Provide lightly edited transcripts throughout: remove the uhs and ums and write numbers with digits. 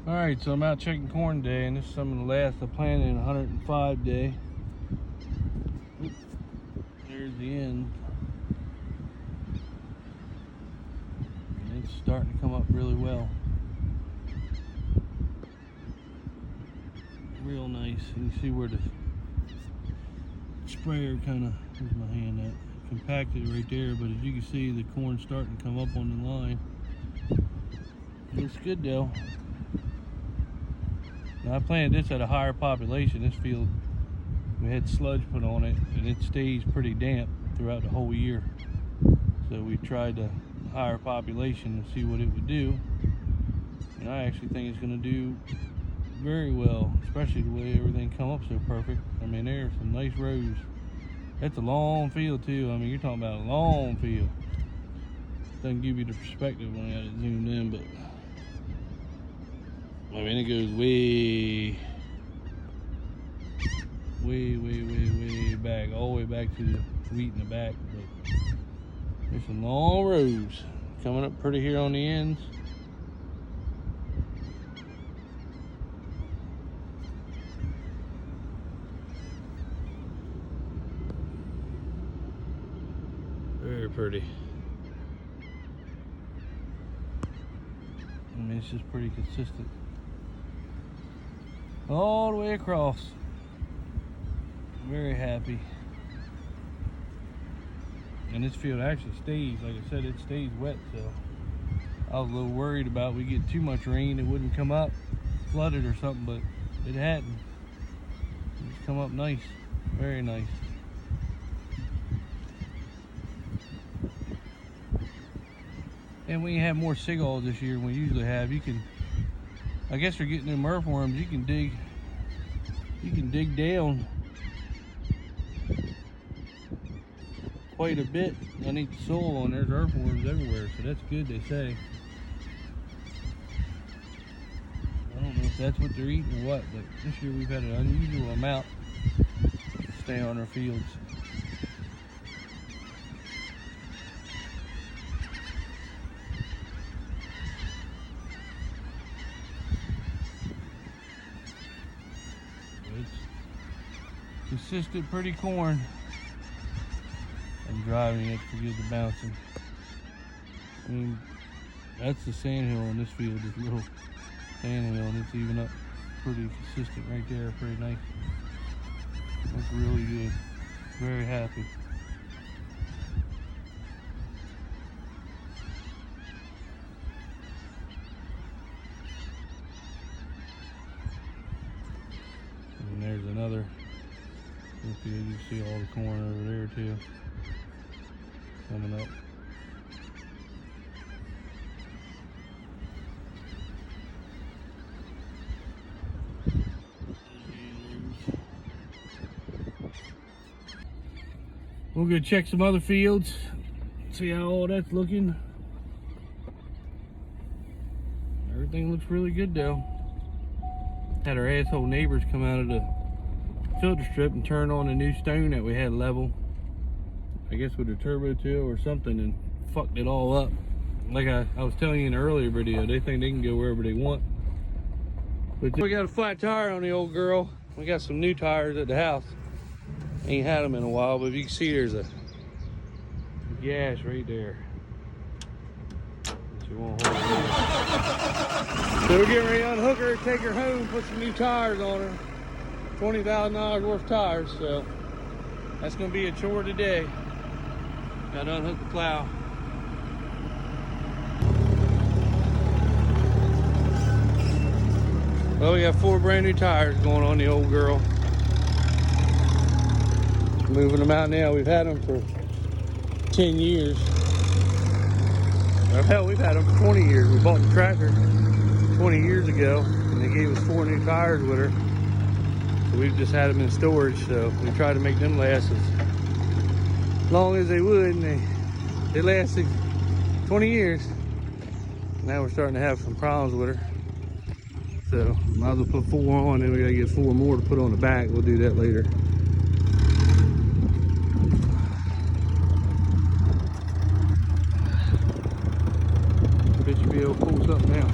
Alright, so I'm out checking corn day, and this is some of the last I planted in 105 day. Oop, there's the end. And it's starting to come up really well. Real nice. And you see where the sprayer kind of, where's my hand at? Compacted right there, but as you can see, the corn's starting to come up on the line. Looks good though. Now I planted this at a higher population. This field, we had sludge put on it, and it stays pretty damp throughout the whole year. So we tried the higher population to see what it would do. And I actually think it's going to do very well, especially the way everything come up so perfect. I mean, there's some nice rows. That's a long field too. I mean, you're talking about a long field. Doesn't give you the perspective when I got it zoomed in, but I mean, it goes way back, all the way back to the wheat in the back. But there's some long rows coming up pretty here on the ends. Very pretty. I mean, it's just pretty consistent all the way across. Very happy. And this field actually stays, like I said, it stays wet, so I was a little worried about we get too much rain, it wouldn't come up flooded or something, but it hadn't. It's come up nice, very nice. And we have more seagulls this year than we usually have. You can, I guess for getting them earthworms, you can dig down quite a bit underneath the soil, and there's earthworms everywhere, so that's good, they say. I don't know if that's what they're eating or what, but this year we've had an unusual amount stay on our fields. Consistent, pretty corn. I'm driving it to get the bouncing. I mean, that's the sandhill on this field, this little sandhill, and it's even up pretty consistent right there, pretty nice. Looks really good. Very happy. And there's another. You see all the corn over there too, coming up. We'll go check some other fields, see how all that's looking. Everything looks really good though. Had our asshole neighbors come out of the filter strip and turn on a new stone that we had level, I guess with a turbo till or something, and fucked it all up. Like I was telling you in an earlier video, they think they can go wherever they want. But we got a flat tire on the old girl. We got some new tires at the house. Ain't had them in a while, but if you can see, there's a gash right there. She won't hold it. So we're getting ready to unhook her, take her home, put some new tires on her. $20,000 worth of tires, so that's gonna be a chore today. Gotta unhook the plow. Well, we got 4 brand new tires going on the old girl. Moving them out now. We've had them for 10 years. Or hell, we've had them for 20 years. We bought the tractor 20 years ago, and they gave us 4 new tires with her. We've just had them in storage, so we try to make them last as long as they would, and they lasted 20 years. Now we're starting to have some problems with her, so might as well put 4 on, and we gotta get 4 more to put on the back. We'll do that later. Bet you be able to pull something out.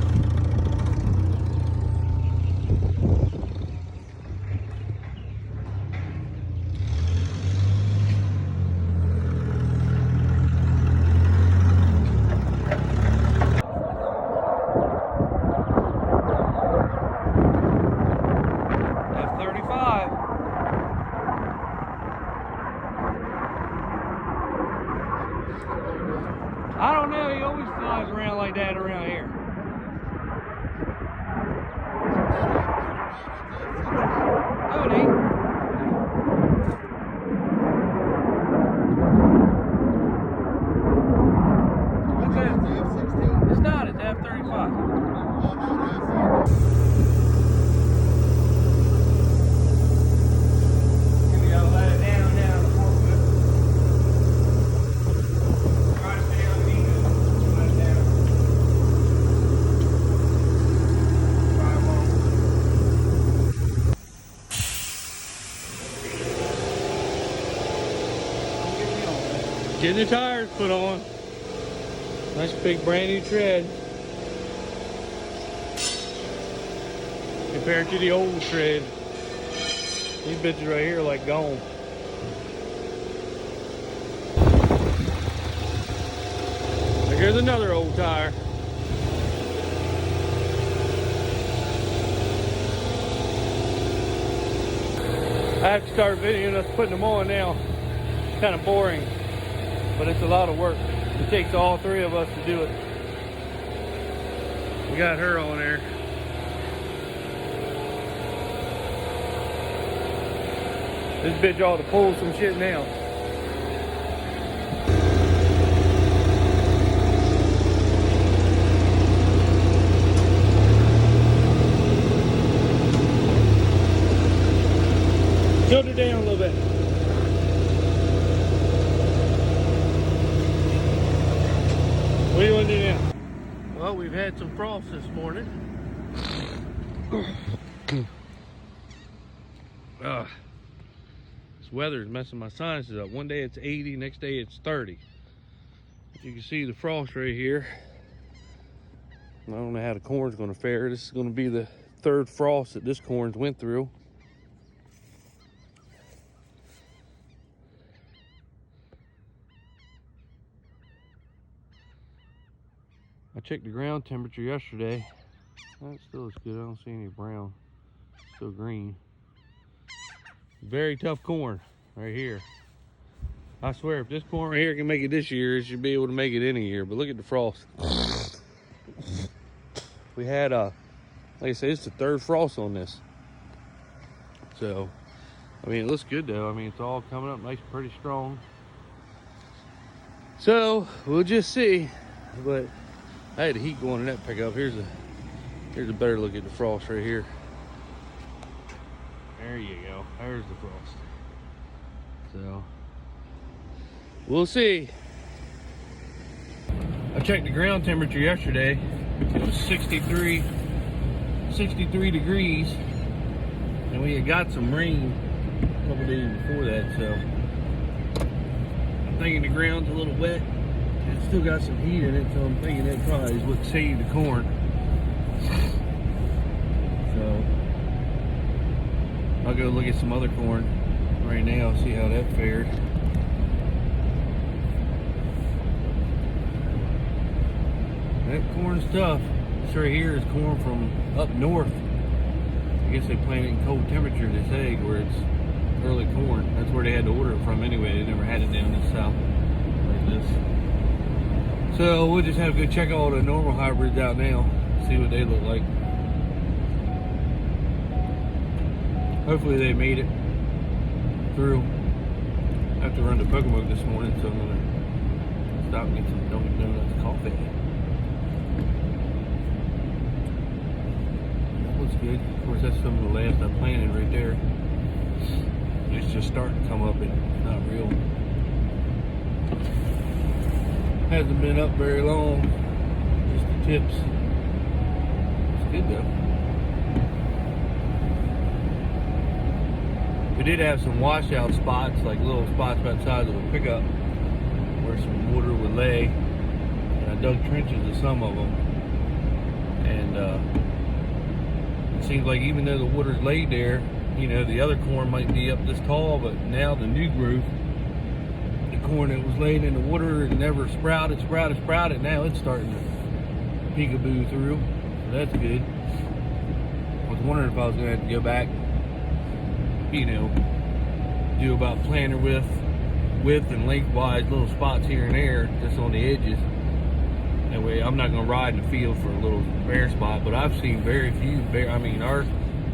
Getting the tires put on. Nice big brand new tread. Compared to the old tread. These bitches right here are like gone. Here's another old tire. I have to start videoing us putting them on now. It's kind of boring, but it's a lot of work. It takes all three of us to do it. We got her on there. This bitch ought to pull some shit now. Tilt her down a little bit. What do you want to do now? Well, we've had some frost this morning. This weather is messing my sinuses up. One day it's 80, next day it's 30. You can see the frost right here. I don't know how the corn's going to fare. This is going to be the third frost that this corn's went through. I checked the ground temperature yesterday. That still looks good. I don't see any brown. Still green. Very tough corn right here. I swear, if this corn right here can make it this year, it should be able to make it any year. But look at the frost. We had, like I said, it's the third frost on this. So, I mean, it looks good though. I mean, it's all coming up nice, pretty strong. So, we'll just see. But I had the heat going in that pickup. Here's a better look at the frost right here. There you go. There's the frost. So we'll see. I checked the ground temperature yesterday. It was 63 degrees, and we had got some rain a couple days before that. So I'm thinking the ground's a little wet. It's still got some heat in it, so I'm thinking that probably is what saved the corn. So I'll go look at some other corn right now, see how that fared. That corn's tough. This right here is corn from up north. I guess they plant it in cold temperature, this egg, where it's early corn. That's where they had to order it from anyway. They never had it down in the south like this. So we'll just have to go check all the normal hybrids out now, see what they look like. Hopefully they made it through. I have to run to Pocomoke this morning, so I'm gonna stop and get some Dunkin' Donuts coffee. That looks good. Of course, that's some of the last I planted right there. It's just starting to come up and not real. Hasn't been up very long. Just the tips. It's good though. We did have some washout spots, like little spots about the size of a pickup, where some water would lay. And I dug trenches to some of them. And it seems like even though the water's laid there, you know, the other corn might be up this tall, but now the new growth, the corn that was laying in the water and never sprouted, now it's starting to peekaboo through. So that's good. I was wondering if I was going to have to go back, you know, do about planter width and lengthwise little spots here and there, just on the edges. That way I'm not going to ride in the field for a little bare spot, but I've seen very few bare. I mean, our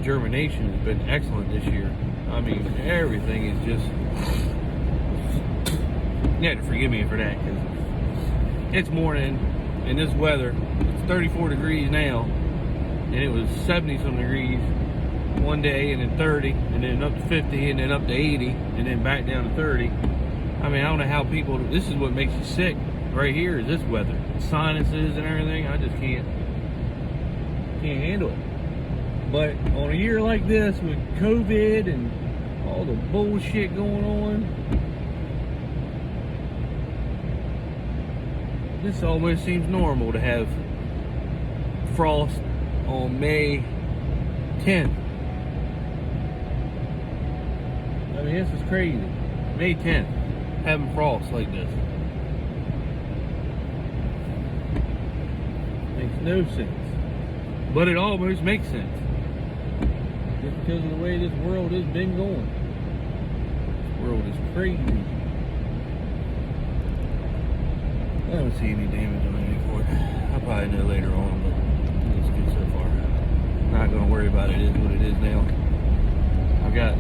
germination has been excellent this year. I mean, everything is just, you have to forgive me for that, because it's morning in this weather. It's 34 degrees now, and it was 70 some degrees one day, and then 30, and then up to 50, and then up to 80, and then back down to 30. I mean, I don't know how people, this is what makes you sick right here, is this weather. Sinuses and everything, I just can't handle it. But on a year like this with COVID and all the bullshit going on, This almost seems normal to have frost on May 10th. I mean, this is crazy. May 10th, having frost like this. Makes no sense. But it almost makes sense. Just because of the way this world has been going. This world is crazy. I don't see any damage on any cord. I'll probably know later on, but it's good so far. Not going to worry about it. It is what it is now. I've got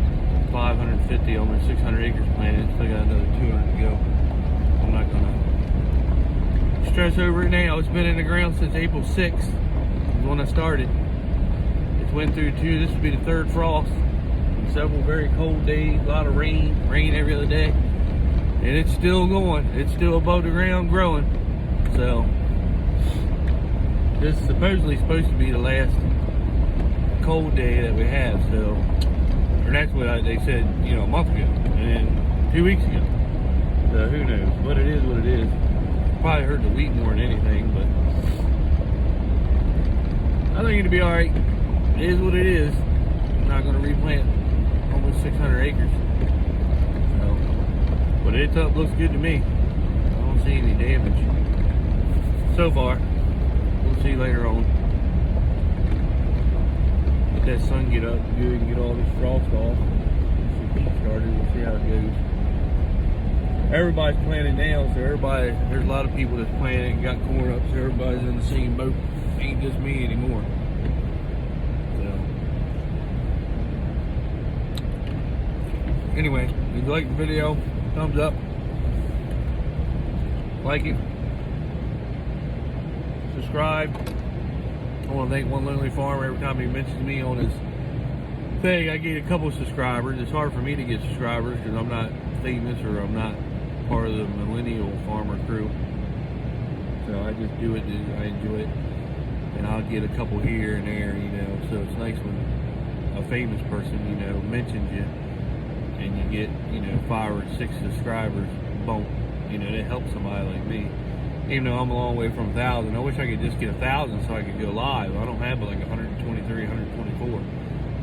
550, almost 600 acres planted. Still got another 200 to go. I'm not going to stress over it now. It's been in the ground since April 6th. Is when I started. It's went through two. This would be the third frost. Several very cold days. A lot of rain every other day. And it's still going. It's still above the ground growing. So, this is supposedly supposed to be the last cold day that we have. So, or that's what they said, you know, a month ago. And then 2 weeks ago. So, who knows? But it is what it is. Probably hurt the wheat more than anything, but I think it'll be alright. It is what it is. I'm not going to replant almost 600 acres. But it looks good to me. I don't see any damage so far. We'll see later on. Let that sun get up good and get all this frost off. Get started. We'll see how it goes. Everybody's planting now, so there's a lot of people that's planting and got corn up, so everybody's in the same boat. Ain't just me anymore. So anyway, if you like the video, thumbs up, like it, subscribe. I want to thank One Lonely Farmer. Every time he mentions me on his thing, I get a couple of subscribers. It's hard for me to get subscribers because I'm not famous or I'm not part of the millennial farmer crew. So I just do it, I enjoy it. And I'll get a couple here and there, you know. So it's nice when a famous person, you know, mentions you. And you get, you know, 5 or 6 subscribers, boom, you know, that helps somebody like me. Even though I'm a long way from 1,000, I wish I could just get 1,000 so I could go live. I don't have but like 123, 124.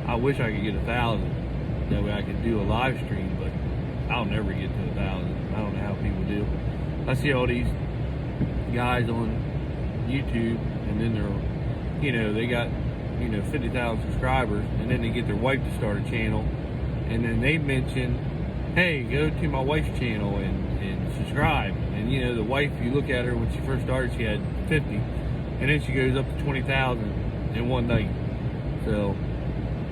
I wish I could get 1,000. That way I could do a live stream, but I'll never get to 1,000. I don't know how people do. I see all these guys on YouTube, and then they're, you know, they got, you know, 50,000 subscribers, and then they get their wife to start a channel. And then they mention, hey, go to my wife's channel and subscribe. And you know, the wife, you look at her when she first started, she had 50. And then she goes up to 20,000 in one night. So,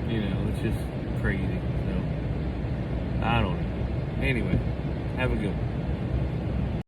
you know, it's just crazy. So, I don't know. Anyway, have a good one.